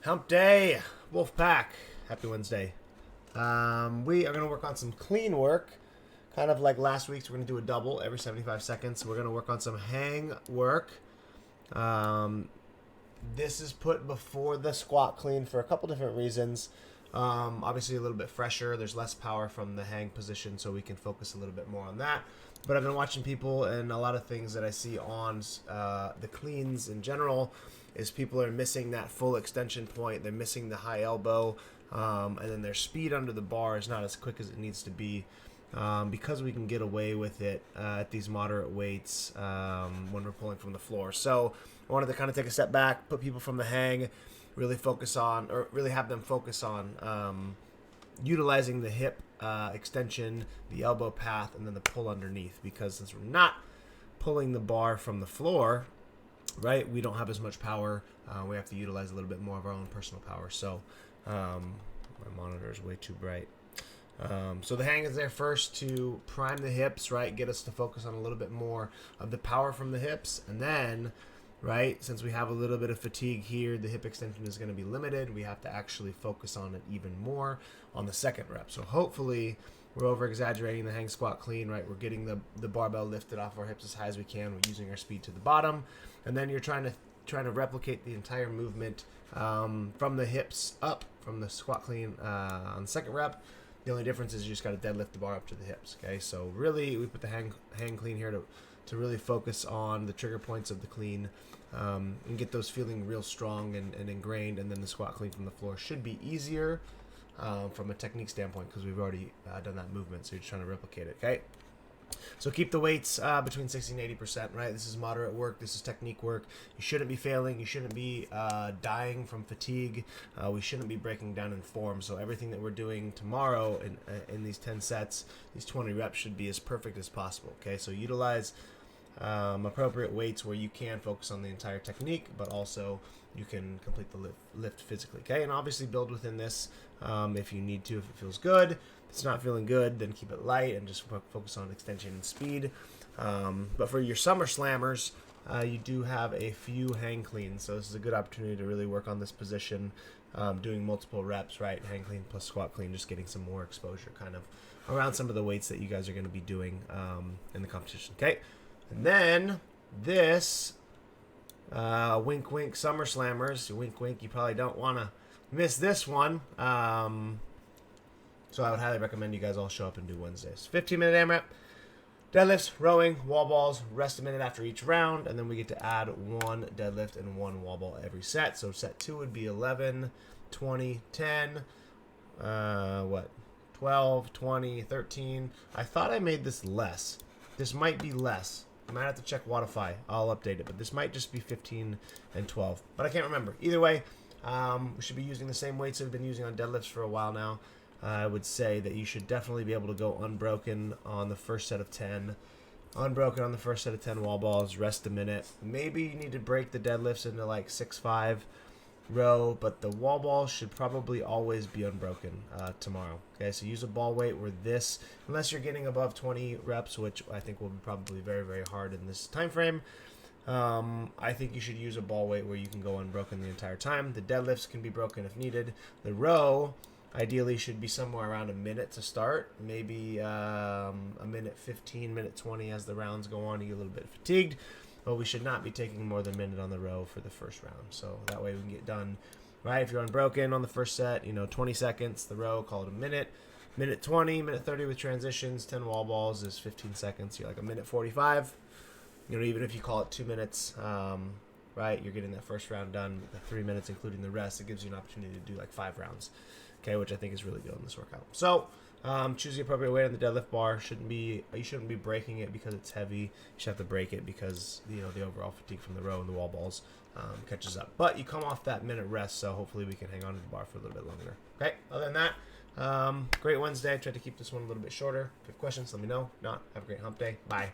Hump day, Wolf Pack. Happy Wednesday. We are going to work on some clean work, kind of like last week's. We're going to do a double every 75 seconds. We're going to work on some hang work. This is put before the squat clean for a couple different reasons. Obviously, a little bit fresher. There's less power from the hang position, so we can focus a little bit more on that. But I've been watching people, and a lot of things that I see on the cleans in general is people are missing that full extension point. They're missing the high elbow, and then their speed under the bar is not as quick as it needs to be. Because we can get away with it at these moderate weights when we're pulling from the floor. So I wanted to kind of take a step back, put people from the hang, really focus on, or really have them focus on utilizing the hip extension, the elbow path, and then the pull underneath. Because since we're not pulling the bar from the floor, right, we don't have as much power. We have to utilize a little bit more of our own personal power. So my monitor is way too bright. So the hang is there first to prime the hips, right? Get us to focus on a little bit more of the power from the hips. And then, right, since we have a little bit of fatigue here, the hip extension is going to be limited. We have to actually focus on it even more on the second rep. So hopefully we're over-exaggerating the hang squat clean, right? We're getting the barbell lifted off our hips as high as we can. We're using our speed to the bottom. And then you're trying to replicate the entire movement from the hips up, from the squat clean on the second rep. The only difference is you just got to deadlift the bar up to the hips, okay? So really, we put the hang clean here to really focus on the trigger points of the clean and get those feeling real strong and ingrained, and then the squat clean from the floor should be easier from a technique standpoint because we've already done that movement, so you're just trying to replicate it, okay? So keep the weights between 60 and 80%, right? This is moderate work. This is technique work. You shouldn't be failing. You shouldn't be dying from fatigue. We shouldn't be breaking down in form. So everything that we're doing tomorrow in these 10 sets, these 20 reps should be as perfect as possible, okay? So utilize appropriate weights where you can focus on the entire technique, but also you can complete the lift physically, okay? And obviously build within this if you need to, if it feels good. If it's not feeling good, then keep it light and just focus on extension and speed. But for your summer slammers, you do have a few hang cleans, so this is a good opportunity to really work on this position, doing multiple reps, right? Hang clean plus squat clean, just getting some more exposure kind of around some of the weights that you guys are going to be doing in the competition, okay? And then this, wink, wink, summer slammers. Wink, wink, you probably don't want to miss this one. So I would highly recommend you guys all show up and do Wednesdays. 15-minute AMRAP, deadlifts, rowing, wall balls, rest a minute after each round, and then we get to add one deadlift and one wall ball every set. So set 2 would be 11, 20, 10, 12, 20, 13. I thought I made this less. This might be less. I might have to check Wodify. I'll update it, but this might just be 15 and 12. But I can't remember. Either way, we should be using the same weights that we've been using on deadlifts for a while now. I would say that you should definitely be able to go unbroken on the first set of 10. Unbroken on the first set of 10 wall balls. Rest a minute. Maybe you need to break the deadlifts into like 6-5 row, but the wall balls should probably always be unbroken tomorrow. Okay, so use a ball weight where this, unless you're getting above 20 reps, which I think will be probably very, very hard in this time frame. I think you should use a ball weight where you can go unbroken the entire time. The deadlifts can be broken if needed. The row ideally should be somewhere around a minute to start, maybe a minute 15, minute 20 as the rounds go on. You get a little bit fatigued, but we should not be taking more than a minute on the row for the first round. So that way we can get done, right? If you're unbroken on the first set, 20 seconds, the row, call it a minute. Minute 20, minute 30 with transitions, 10 wall balls is 15 seconds. You're like a minute 45. Even if you call it 2 minutes, right, you're getting that first round done, 3 minutes including the rest. It gives you an opportunity to do like 5 rounds. Okay, which I think is really good on this workout. So, choose the appropriate weight on the deadlift bar. You shouldn't be breaking it because it's heavy. You should have to break it because the overall fatigue from the row and the wall balls catches up. But you come off that minute rest, so hopefully we can hang on to the bar for a little bit longer. Okay, other than that, great Wednesday. I tried to keep this one a little bit shorter. If you have questions, let me know. If not, have a great hump day. Bye.